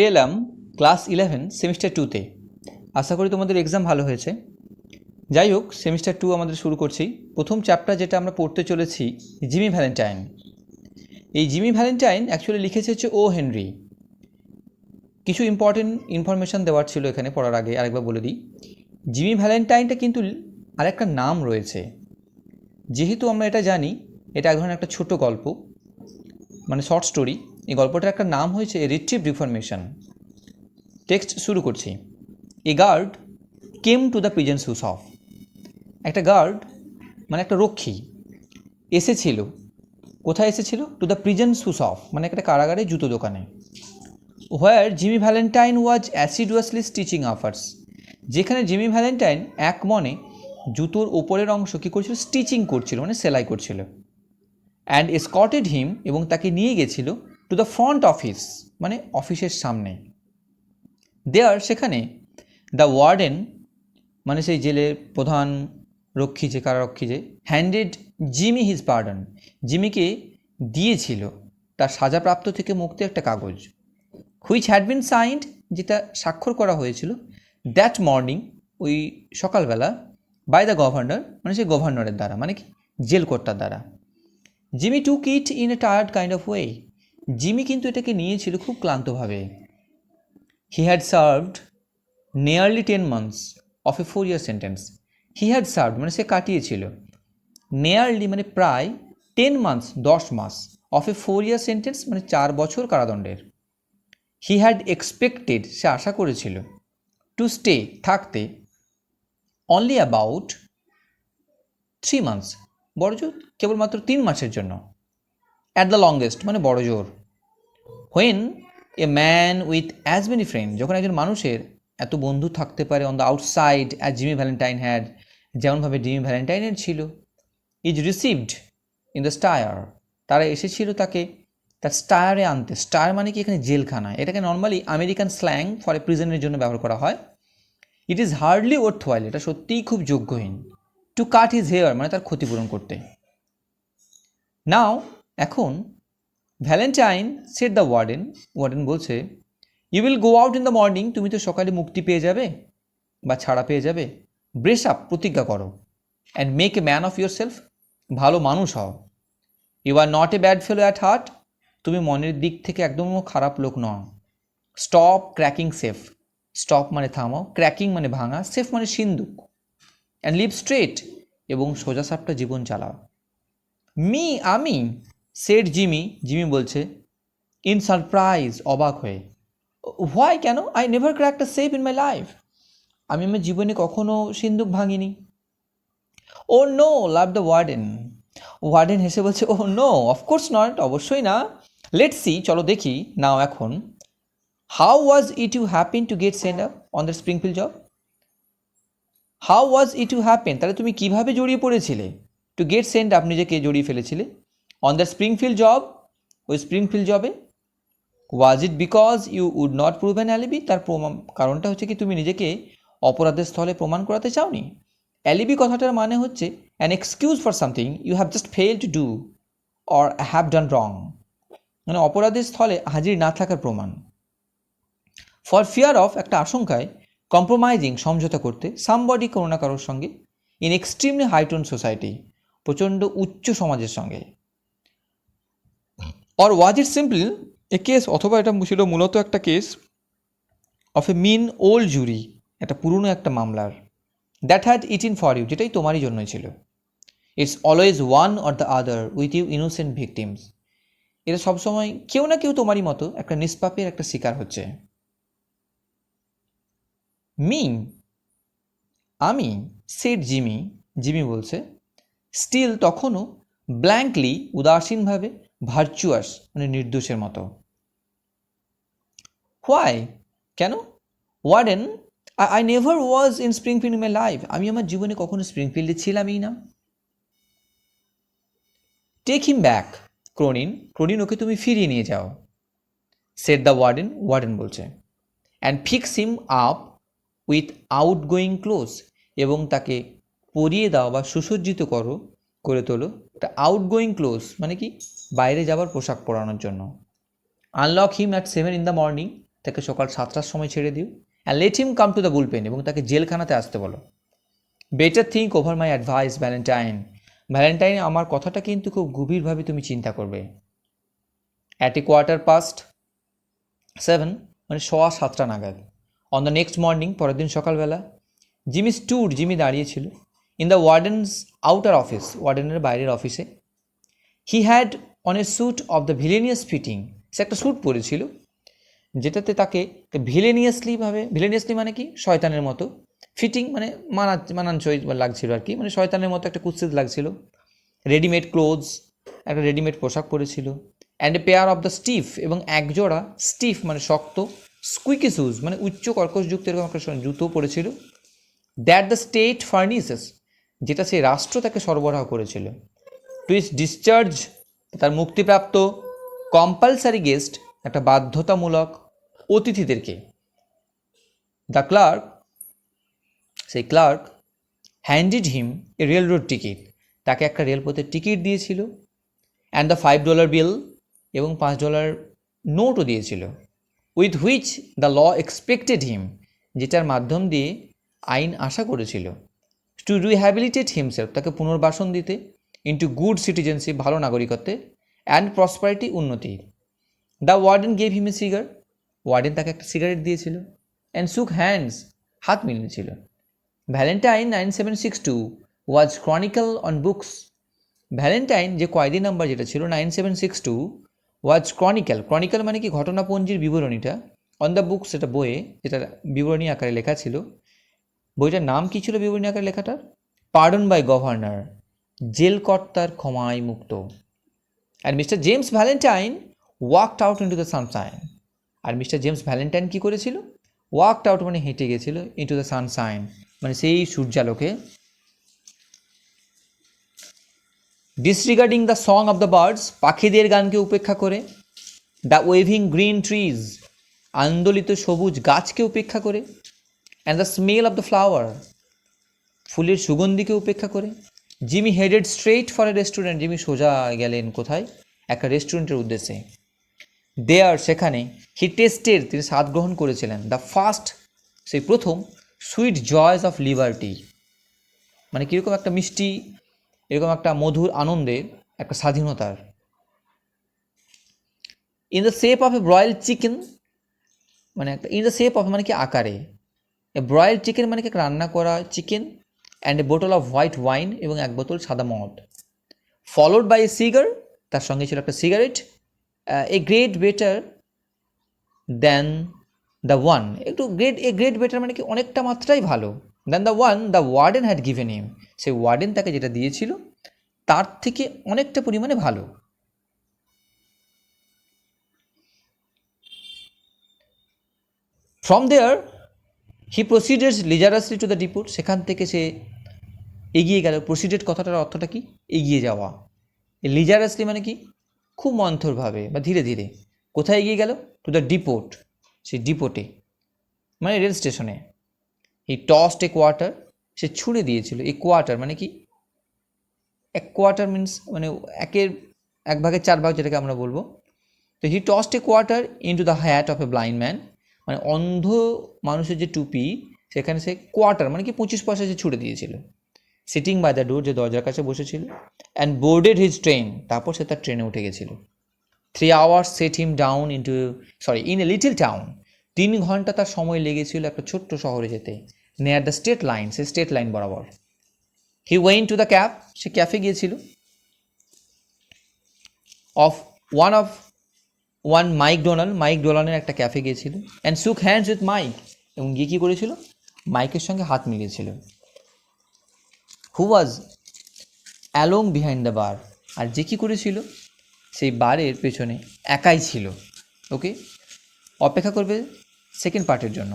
এলাম class 11 semester 2তে। আশা করি তোমাদের এক্সাম ভালো হয়েছে। যাই হোক, সেমিস্টার 2 আমাদের শুরু করছি। প্রথম চ্যাপ্টার যেটা আমরা পড়তে চলেছি, জিমি ভ্যালেন্টাইন। এই জিমি ভ্যালেন্টাইন অ্যাকচুয়ালি লিখেছে হচ্ছে ও হেনরি। কিছু ইম্পর্টেন্ট ইনফরমেশান দেওয়ার ছিল এখানে পড়ার আগে, আরেকবার বলে দিই। জিমি ভ্যালেন্টাইনটা কিন্তু আরেকটা নাম রয়েছে। যেহেতু আমরা এটা জানি, এটা এক ধরনের একটা ছোট গল্প, মানে শর্ট স্টোরি। এই গল্পটার একটা নাম হয়েছে রিট্রিভ রিফরমেশন। টেক্সট শুরু করছি। A guard came to the prison's house of. একটা গার্ড মানে একটা রক্ষী এসেছিল। কোথায় এসেছিল? To the prison's house of মানে একটা কারাগারে, জুতো দোকানে। Where Jimmy Valentine was assiduously stitching uppers. যেখানে জিমি ভ্যালেন্টাইন এক মনে জুতোর ওপরের অংশ কী করছিল? স্টিচিং করছিল, মানে সেলাই করছিল। অ্যান্ড এসকর্টেড হিম, এবং তাকে নিয়ে গেছিল টু দ্য ফ্রন্ট অফিস মানে অফিসের সামনে। দেয়ার সেখানে দ্য ওয়ার্ডেন মানে সেই জেলের প্রধান রক্ষী, যে কারারক্ষী, যে হ্যান্ডেড জিমি হিজ পার্ডন, জিমিকে দিয়েছিল তার সাজাপ্রাপ্ত থেকে মুক্তি একটা কাগজ। হুইচ হ্যাড বিন সাইন্ড, যেটা স্বাক্ষর করা হয়েছিল দ্যাট মর্নিং, ওই সকালবেলা, বাই দ্য গভর্নর মানে সেই গভর্নরের দ্বারা, মানে কি জেল কর্তার দ্বারা। Jimmy took it in a tired kind of way. Jimmy কিন্তু এটাকে নিয়েছিল খুব ক্লান্তভাবে। He had served nearly 10 months of a 4-year sentence. He had served মানে সে কাটিয়েছিল, নিয়ারলি মানে প্রায়, 10 months 10 মাস, অফ এ 4-year সেন্টেন্স মানে 4 বছর কারাদণ্ডের। হি হ্যাড এক্সপেক্টেড সে আশা করেছিল, টু স্টে থাকতে, অনলি অ্যাবাউট 3 months বড়জোর কেবলমাত্র 3 মাসের জন্য, অ্যাট দ্য লংগেস্ট মানে বড়জোর। When a man with as many friend, যখন একজন মানুষের এত বন্ধু থাকতে পারে on the outside as Jimmy Valentine had, যেমনভাবে জিমি ভ্যালেন্টাইনের ছিল, is received in the stir, তারা এসেছিল তাকে তার স্টায়ারে আনতে। স্টায়ার মানে কি এখানে জেলখানা, এটাকে normally American slang for a প্রিজনের জন্য ব্যবহার করা হয়। ইট ইজ হার্ডলি ওয়ার্থওয়াইল, এটা সত্যিই খুব যোগ্যহীন। টু কাট হিজ হেয়ার মানে তার ক্ষতিপূরণ করতে। নাও এখন, Valentine said the warden, warden বলছে, you will go out in the morning, তুমি তো সকালে মুক্তি পেয়ে যাবে বা ছাড়া পেয়ে যাবে। ব্রেস আপ প্রতিজ্ঞা করো, and make a man of yourself, ভালো মানুষ হও। You are not a bad fellow at heart, তুমি মনের দিক থেকে একদমও খারাপ লোক নও। স্টপ ক্র্যাকিং সেফ, স্টপ মানে থামাও, ক্র্যাকিং মানে ভাঙা, সেফ মানে সিন্দুক, অ্যান্ড লিভ স্ট্রেট, এবং সোজাসাপটা জীবন চালাও। মি আমি, সেড জিমি, জিমি বলছে, ইন সারপ্রাইজ অবাক হয়ে। হোয়াই কেন? I never cracked a safe in my life, আমি আমার জীবনে কখনো সিন্দুক ভাঙিনি। Oh no, laughed the warden, warden হেসে বলছে, ও নো অফকোর্স নট, অবশ্যই না। লেটস সি, চলো দেখি, নাও এখন, how was it you happen to get sent up on the Springfield job. How was it you happen, তাহলে তুমি কীভাবে জড়িয়ে পড়েছিলে, টু গেট সেন্ড আপ নিজেকে জড়িয়ে ফেলেছিলে, অন দ্য স্প্রিংফিল্ড জব ওই স্প্রিংফিল্ড জবে। Was it because you would not prove an alibi, তার প্রমাণ কারণটা হচ্ছে কি তুমি নিজেকে অপরাধের স্থলে প্রমাণ করাতে চাওনি। অ্যালিবি কথাটার মানে হচ্ছে an excuse for something you have just fail to do or have done wrong, মানে অপরাধের স্থলে হাজির না থাকার প্রমাণ। ফর ফিয়ার অফ একটা আশঙ্কায়, কম্প্রোমাইজিং সমঝোতা করতে, সামবডি কোনো না কারোর সঙ্গে, ইন এক্সট্রিমলি হাইটোন সোসাইটি প্রচণ্ড উচ্চ সমাজের সঙ্গে। Or was it simple a case, অথবা এটা ছিল মূলত একটা case of a mean old jury, একটা পুরনো একটা মামলার, that had it in for you, যেটাই তোমারই জন্যই ছিল। It's always one or the other with you innocent victims, এটা সবসময় কেউ না কেউ তোমারই মতো একটা নিষ্পাপের একটা শিকার হচ্ছে। মি আমি, সেড জিমি, জিমি বলছে, স্টিল তখনও, ব্ল্যাঙ্কলি উদাসীনভাবে, ভার্চুয়াস মানে নির্দোষের মতো। হোয়াই কেন? Warden I never was in Springfield in my life, আমি আমার জীবনে কখনো স্প্রিংফিল্ডে ছিলামই না। Take him back Cronin, Cronin ওকে তুমি ফিরিয়ে নিয়ে যাও। সেড দ্য ওয়ার্ডেন, ওয়ার্ডেন বলছে, and fix him up with outgoing clothes, এবং তাকে পরিয়ে দাও বা সুসজ্জিত করে তোলো একটা আউট গোয়িং ক্লোজ মানে কি বাইরে যাবার পোশাক পরানোর জন্য। Unlock him at 7 in the morning, তাকে সকাল 7টার সময় ছেড়ে দিও। And let him come to the bullpen, এবং তাকে জেলখানাতে আসতে বলো। Better think over my advice Valentine, Valentine আমার কথাটা কিন্তু খুব গভীরভাবে তুমি চিন্তা করবে। অ্যাট এ Quarter-past-7, মানে 7:15 নাগাদ। অন দ্য নেক্সট মর্নিং, পরের দিন সকালবেলা, জিমি দাঁড়িয়েছিল in the warden's outer office, ওয়ার্ডেনের বাইরের অফিসে। He had on a suit of the villainously fitting, সে একটা স্যুট পরেছিল যেটাতে তাকে ভিলেনিয়াসলি মানে কি, শয়তানের মতো, ফিটিং মানে মানানসই লাগছিল আর কি, মানে শয়তানের মতো একটা কুৎসিত লাগছিল। রেডিমেড ক্লোথস, একটা রেডিমেড পোশাক পরেছিল। And a pair of the stiff, এবং একজোড়া স্টিফ মানে শক্ত, স্কুইকি শুজ মানে উচ্চ কর্কশযুক্ত এরকম একটা জুতো পরেছিল। দ্যাট দ্য স্টেট ফার্নিসেস, যেটা সেই রাষ্ট্র তাকে সরবরাহ করেছিল। টু ইস ডিসচার্জ, তার মুক্তিপ্রাপ্ত কম্পালসারি গেস্ট, একটা বাধ্যতামূলক অতিথিদেরকে। দ্য ক্লার্ক, সেই ক্লার্ক হ্যান্ডিড হিম এ রেল রোড টিকিট, তাকে একটা রেলপথের টিকিট দিয়েছিল। অ্যান্ড দ্য $5 বিল, এবং $5 নোটও দিয়েছিল। With which the law expected him, যেটার মাধ্যম দিয়ে আইন আশা করেছিল। টু রিহ্যাবিলিটেট হিমসেলফ, তাকে পুনর্বাসন দিতে। ইন্টু গুড সিটিজেনশিপ, ভালো নাগরিকত্বে। অ্যান্ড প্রসপারিটি, উন্নতি। The warden gave him a cigar, warden তাকে একটা সিগারেট দিয়েছিল। অ্যান্ড শুক হ্যান্ডস, হাত মিলিয়েছিল। Valentine 9762 was chronicled on books, Valentine যে কয়েদি নাম্বার যেটা ছিল 9762 ওয়াজ ক্রনিক্যাল মানে কি, ঘটনাপঞ্জির বিবরণীটা। অন দ্য বুকস, সেটা বইয়ে, যেটা বিবরণী আকারে লেখা ছিল। বইটার নাম কি ছিল বিবরণী আকারে লেখাটার? পার্ডন বাই গভর্নর, জেলকর্তার ক্ষমায় মুক্ত। আর Mister James Valentine walked out into the sunshine, আর মিস্টার জেমস ভ্যালেন্টাইন কী করেছিল? ওয়াকড আউট মানে হেঁটে গেছিল, ইন্টু দ্য সানশাইন মানে সেই সূর্যালোকে। Disregarding the song of the birds, পাখিদের গানকে উপেক্ষা করে। দ্য ওয়েভিং গ্রিন ট্রিজ, আন্দোলিত সবুজ গাছকে উপেক্ষা করে। And the smell of the flower, ফুলের সুগন্ধিকে উপেক্ষা করে। Jimmy headed straight for a restaurant, Jimmy সোজা গেলেন কোথায়? একটা রেস্টুরেন্টের উদ্দেশ্যে। দেয়ার, সেখানে, হি টেস্টেড, তিনি স্বাদ গ্রহণ করেছিলেন। দ্য ফার্স্ট, সেই প্রথম, সুইট জয়স অফ লিবার্টি, মানে কীরকম একটা মিষ্টি, এরকম একটা মধুর আনন্দের, একটা স্বাধীনতার। In the shape of a broiled chicken, মানে একটা ইন দ্য শেপ অফ মানে কি, আকারে। এ ব্রয়েলড চিকেন মানে কি, রান্না করা chicken. And a bottle off white wine, এবং এক বোতল সাদা মদ। ফলোড বাই এ সিগার, তার সঙ্গে ছিল একটা cigarette. A great better than the one, a great better মানে কি, অনেকটা মাত্রাই ভালো। Than the one the warden had given him, সেই ওয়ার্ডেন তাকে যেটা দিয়েছিল তার থেকে অনেকটা পরিমাণে ভালো। From there he proceeded leisurely to the depot, সেখান থেকে সে এগিয়ে গেল। প্রসিডেড কথাটার অর্থটা কি? এগিয়ে যাওয়া। লিজারাসলি মানে কি, খুব মন্থরভাবে বা ধীরে ধীরে। কোথায় এগিয়ে গেল? টু দ্য ডিপোট, সেই ডিপোটে মানে রেল স্টেশনে। হি টসড এ কোয়ার্টার, সে ছুঁড়ে দিয়েছিল। এ কোয়ার্টার মানে কি, এক কোয়ার্টার মিনস মানে 1/4 যেটাকে আমরা বলবো। তো he tossed a quarter into the hat of a blind man, মানে অন্ধ মানুষের যে টুপি, সেখানে সে কোয়ার্টার মানে কি 25 পয়সা সে ছুড়ে দিয়েছিল। সিটিং বাই দ্য ডোর, যে দরজার কাছে বসেছিল। অ্যান্ড বোর্ডেড হিজ ট্রেন, তারপর সে তার ট্রেনে উঠে গেছিল। 3 hours set him down in a little town, 3 ঘন্টা তার সময় লেগেছিল একটা ছোট্ট শহরে যেতে। নেয়ার দ্য স্টেট লাইন, সে স্টেট লাইন বরাবর। He went to the cafe, সে ক্যাফে গিয়েছিল। ওয়ান মাইক ডোনাল্ডের একটা ক্যাফে গিয়েছিল। And shook hands with mic, এবং গিয়ে কী করেছিল? মাইকের সঙ্গে হাত মিলিয়েছিল। হু ওয়াজ অ্যালং বিহাইন্ড দ্য বার, আর যে কী করেছিল? সেই বারের পেছনে একাই ছিল। ওকে, অপেক্ষা করবে সেকেন্ড পার্টের জন্য।